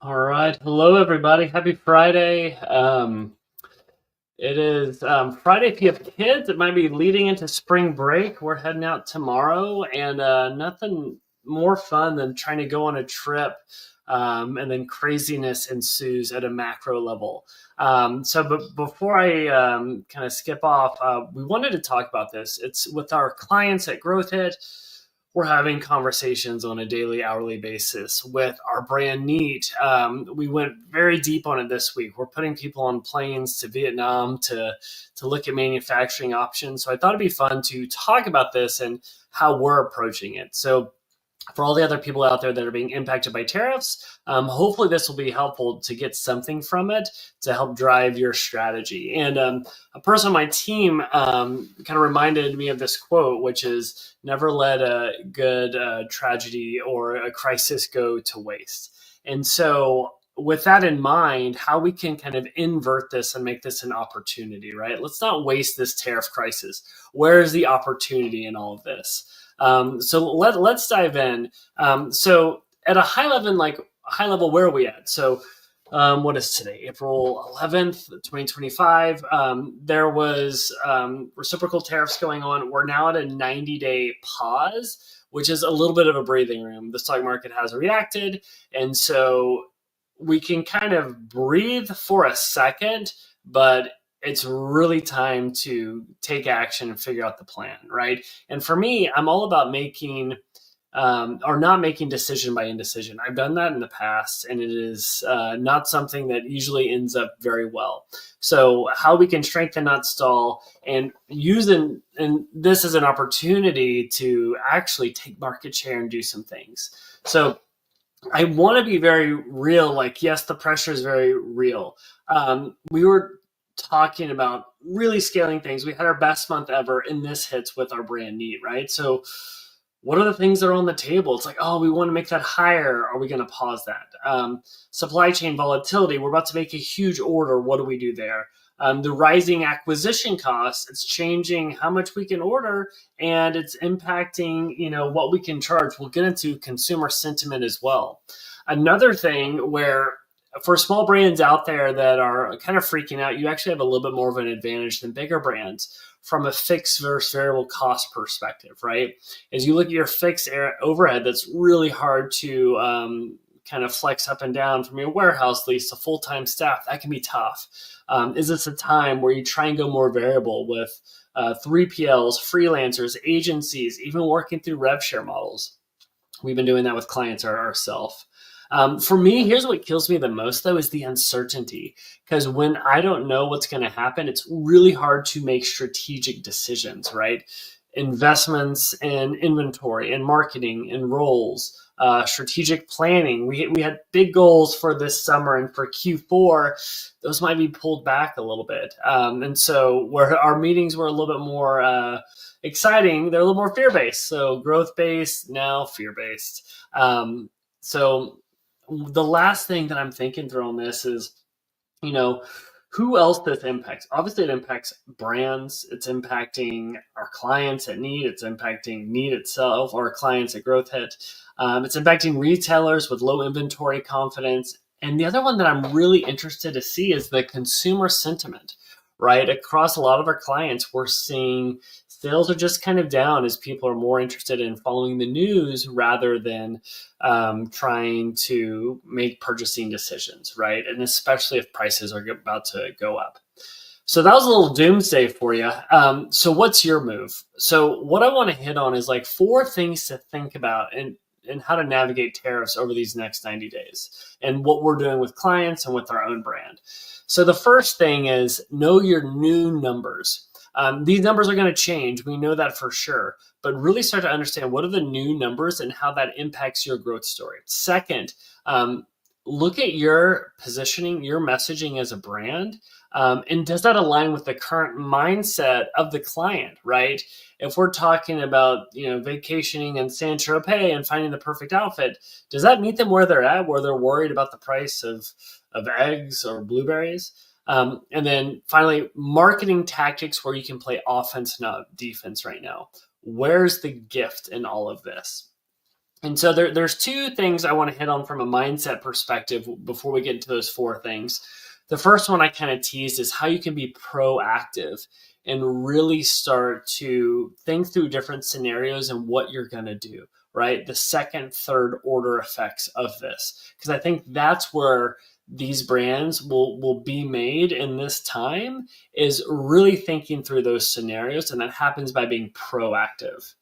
All right. Hello, everybody. Happy Friday. It is Friday. If you have kids, it might be leading into spring break. We're heading out tomorrow, and nothing more fun than trying to go on a trip, and then craziness ensues at a macro level. But before I kind of skip off, we wanted to talk about this. It's with our clients at GrowthHit. We're having conversations on a daily, hourly basis with our brand Neat. We went very deep on it this week. We're putting people on planes to Vietnam to look at manufacturing options. So I thought it'd be fun to talk about this and how we're approaching it. So for all the other people out there that are being impacted by tariffs, hopefully this will be helpful to get something from it to help drive your strategy. And a person on my team kind of reminded me of this quote, which is never let a good tragedy or a crisis go to waste. And so with that in mind, how we can kind of invert this and make this an opportunity, right? Let's not waste this tariff crisis. Where is the opportunity in all of this? Let's dive in. So at a high level, where are we at? So what is today? April 11th, 2025. There was reciprocal tariffs going on. We're now at a 90-day pause, which is a little bit of a breathing room. The stock market has reacted, and so we can kind of breathe for a second, but it's really time to take action and figure out the plan, right? And for me, I'm all about making or not making decision by indecision. I've done that in the past, and it is not something that usually ends up very well. So, how we can strengthen, not stall, and using and this is an opportunity to actually take market share and do some things. So, I want to be very real. Like, yes, the pressure is very real. We were talking about really scaling things. We had our best month ever, and this hits with our brand Neat, right? So, what are the things that are on the table? It's like, oh, we want to make that higher. Are we going to pause that? Supply chain volatility. We're about to make a huge order. What do we do there? The rising acquisition costs. It's changing how much we can order, and it's impacting, what we can charge. We'll get into consumer sentiment as well. Another thing where for small brands out there that are kind of freaking out, you actually have a little bit more of an advantage than bigger brands from a fixed versus variable cost perspective, right? As you look at your fixed overhead, that's really hard to kind of flex up and down from your warehouse lease to full-time staff. That can be tough. Is this a time where you try and go more variable with 3PLs, freelancers, agencies, even working through rev share models? We've been doing that with clients ourselves. For me, here's what kills me the most, though, is the uncertainty. Because when I don't know what's going to happen, it's really hard to make strategic decisions, right? Investments in inventory and marketing and roles, strategic planning. We had big goals for this summer and for Q4. Those might be pulled back a little bit. And so where our meetings were a little bit more exciting, they're a little more fear-based. So growth-based, now fear-based. So the last thing that I'm thinking through on this is, you know, who else this impacts? Obviously, it impacts brands. It's impacting our clients at Need. It's impacting Need itself, or clients at GrowthHit. It's impacting retailers with low inventory confidence. And the other one that I'm really interested to see is the consumer sentiment, right? Across a lot of our clients, we're seeing sales are just kind of down as people are more interested in following the news rather than trying to make purchasing decisions, right? And especially if prices are about to go up. So that was a little doomsday for you. So what's your move? So what I want to hit on is like 4 things to think about and how to navigate tariffs over these next 90 days and what we're doing with clients and with our own brand. So the first thing is know your new numbers. These numbers are going to change. We know that for sure. But really start to understand what are the new numbers and how that impacts your growth story. Second, look at your positioning, your messaging as a brand. And does that align with the current mindset of the client, right? If we're talking about, vacationing in San Tropez and finding the perfect outfit, does that meet them where they're at, where they're worried about the price of eggs or blueberries? And then finally, marketing tactics where you can play offense, not defense right now. Where's the gift in all of this? And so there's two things I want to hit on from a mindset perspective before we get into those four things. The first one I kind of teased is how you can be proactive and really start to think through different scenarios and what you're going to do, right? The second, third order effects of this. Because I think that's where these brands will be made in this time, is really thinking through those scenarios. And that happens by being proactive.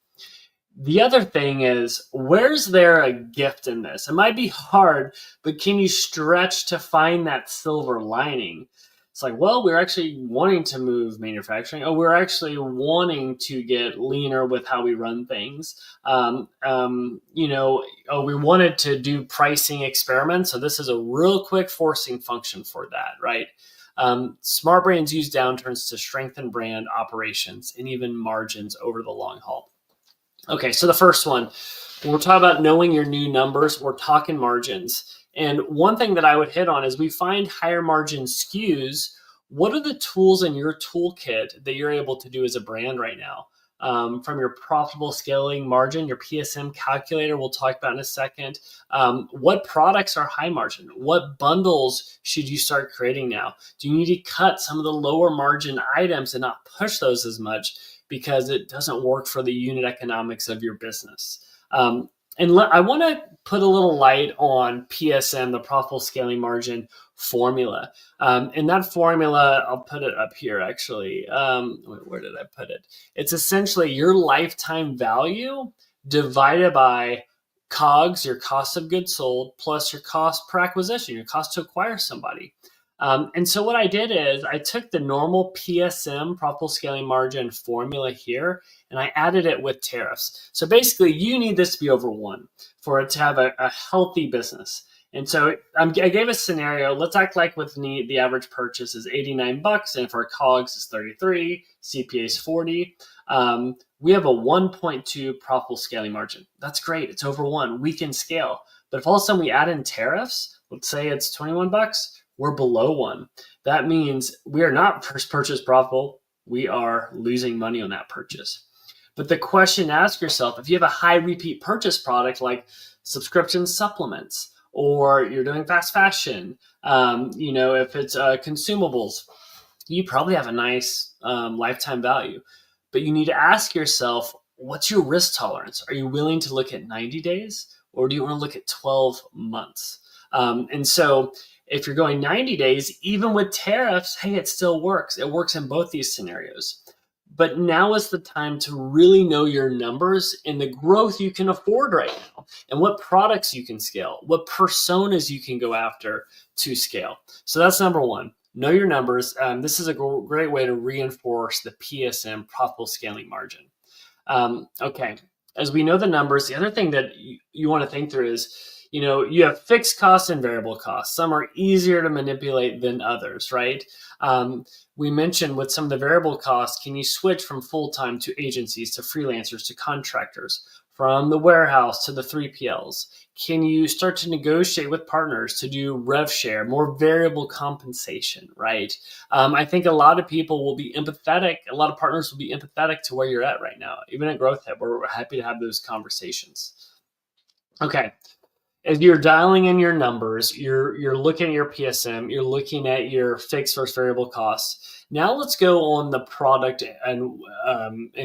The other thing is, where's there a gift in this? It might be hard, but can you stretch to find that silver lining? It's like, well, we're actually wanting to move manufacturing. Oh, we're actually wanting to get leaner with how we run things. Oh, we wanted to do pricing experiments. So this is a real quick forcing function for that, right? Smart brands use downturns to strengthen brand operations and even margins over the long haul. Okay, so the first one, when we're talking about knowing your new numbers, we're talking margins. And one thing that I would hit on is we find higher margin SKUs. What are the tools in your toolkit that you're able to do as a brand right now? From your profitable scaling margin, your PSM calculator, we'll talk about in a second. What products are high margin? What bundles should you start creating now? Do you need to cut some of the lower margin items and not push those as much because it doesn't work for the unit economics of your business? I want to put a little light on PSM, the profitable scaling margin formula. And that formula, I'll put it up here actually. Where did I put it? It's essentially your lifetime value divided by COGS, your cost of goods sold, plus your cost per acquisition, your cost to acquire somebody. And so what I did is I took the normal PSM, profitable scaling margin formula here, and I added it with tariffs. So basically, you need this to be over 1 for it to have a healthy business. And so I gave a scenario. Let's act like with the average purchase is $89, and for COGS is 33, CPA is 40. We have a 1.2 profitable scaling margin. That's great. It's over 1. We can scale. But if all of a sudden we add in tariffs, let's say it's $21, we're below 1. That means we are not first purchase profitable. We are losing money on that purchase. But the question to ask yourself, if you have a high repeat purchase product like subscription supplements, or you're doing fast fashion, if it's consumables, you probably have a nice lifetime value. But you need to ask yourself, what's your risk tolerance? Are you willing to look at 90 days, or do you want to look at 12 months? And so if you're going 90 days, even with tariffs, hey, it still works. It works in both these scenarios. But now is the time to really know your numbers and the growth you can afford right now, and what products you can scale, what personas you can go after to scale. So that's number one. Know your numbers. This is a great way to reinforce the PSM, profitable scaling margin. Okay, as we know the numbers, the other thing that you want to think through is, you have fixed costs and variable costs. Some are easier to manipulate than others, right? We mentioned with some of the variable costs, can you switch from full-time to agencies, to freelancers, to contractors, from the warehouse to the 3PLs? Can you start to negotiate with partners to do rev share, more variable compensation, right? I think a lot of people will be empathetic. A lot of partners will be empathetic to where you're at right now. Even at GrowthHit, we're happy to have those conversations. Okay. As you're dialing in your numbers, you're looking at your PSM, you're looking at your fixed versus variable costs. Now let's go on the product and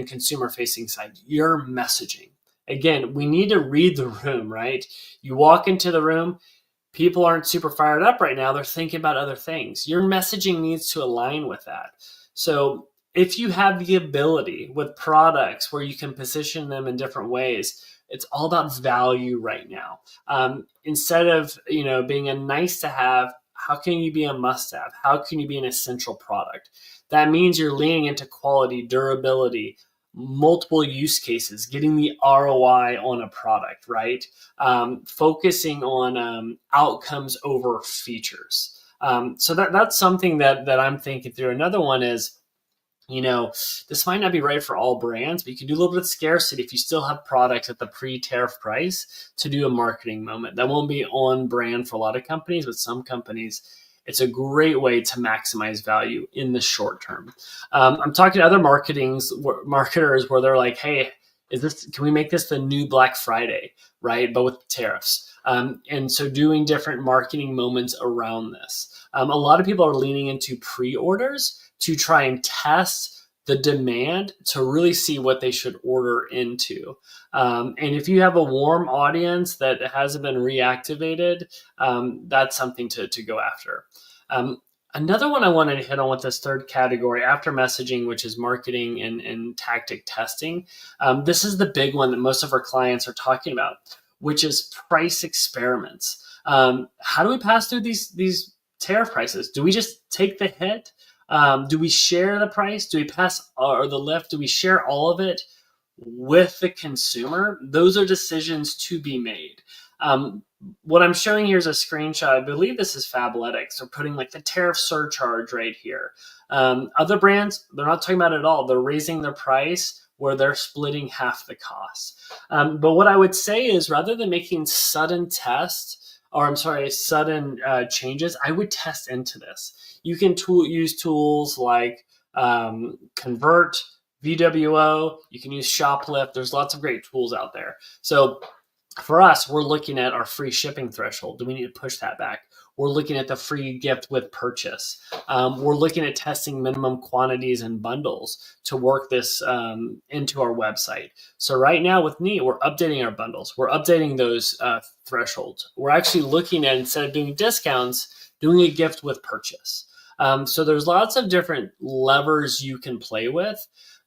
consumer facing side, your messaging. Again, we need to read the room, right? You walk into the room, people aren't super fired up right now. They're thinking about other things. Your messaging needs to align with that. So if you have the ability with products where you can position them in different ways, it's all about value right now. Instead of being a nice to have, how can you be a must have? How can you be an essential product? That means you're leaning into quality, durability, multiple use cases, getting the ROI on a product, right? Focusing on outcomes over features. So that's something that I'm thinking through. Another one is, this might not be right for all brands, but you can do a little bit of scarcity if you still have products at the pre-tariff price to do a marketing moment. That won't be on brand for a lot of companies, but some companies, it's a great way to maximize value in the short term. I'm talking to other marketers where they're like, hey, Can we make this the new Black Friday, right? But with tariffs. And so doing different marketing moments around this. A lot of people are leaning into pre-orders to try and test the demand to really see what they should order into. And if you have a warm audience that hasn't been reactivated, that's something to go after. Another one I wanted to hit on with this third category after messaging, which is marketing and tactic testing. This is the big one that most of our clients are talking about, which is price experiments. How do we pass through these tariff prices? Do we just take the hit? Do we share the price? Do we pass or the lift? Do we share all of it with the consumer? Those are decisions to be made. What I'm showing here is a screenshot. I believe this is Fabletics. They're putting like the tariff surcharge right here. Other brands, they're not talking about it at all. They're raising their price where they're splitting half the cost. But what I would say is rather than making sudden changes, I would test into this. You can use tools like Convert, VWO, you can use Shoplift. There's lots of great tools out there. So for us, we're looking at our free shipping threshold. Do we need to push that back? We're looking at the free gift with purchase. We're looking at testing minimum quantities and bundles to work this into our website. So right now with Neat, we're updating our bundles. We're updating those thresholds. We're actually looking at, instead of doing discounts, doing a gift with purchase. So there's lots of different levers you can play with.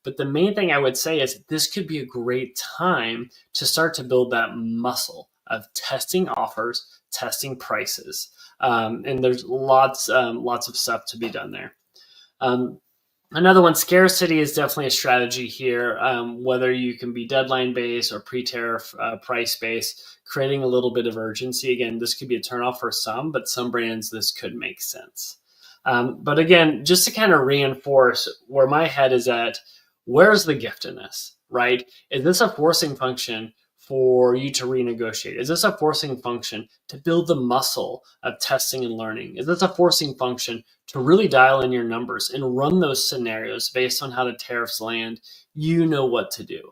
But the main thing I would say is this could be a great time to start to build that muscle of testing offers, testing prices. And there's lots of stuff to be done there. Another one, scarcity is definitely a strategy here, whether you can be deadline based or pre-tariff price based, creating a little bit of urgency. Again, this could be a turnoff for some, but some brands, this could make sense. But again, just to kind of reinforce where my head is at, where's the gift in this, right? Is this a forcing function for you to renegotiate? Is this a forcing function to build the muscle of testing and learning? Is this a forcing function to really dial in your numbers and run those scenarios based on how the tariffs land? You know what to do.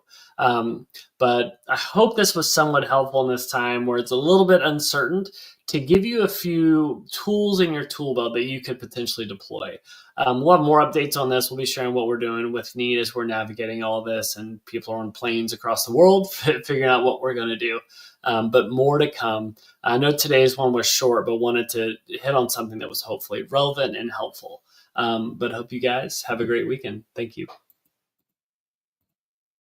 But I hope this was somewhat helpful in this time where it's a little bit uncertain, to give you a few tools in your tool belt that you could potentially deploy. We'll have more updates on this. We'll be sharing what we're doing with Need as we're navigating all this, and people are on planes across the world figuring out what we're going to do. But more to come. I know today's one was short, but wanted to hit on something that was hopefully relevant and helpful. But hope you guys have a great weekend. Thank you.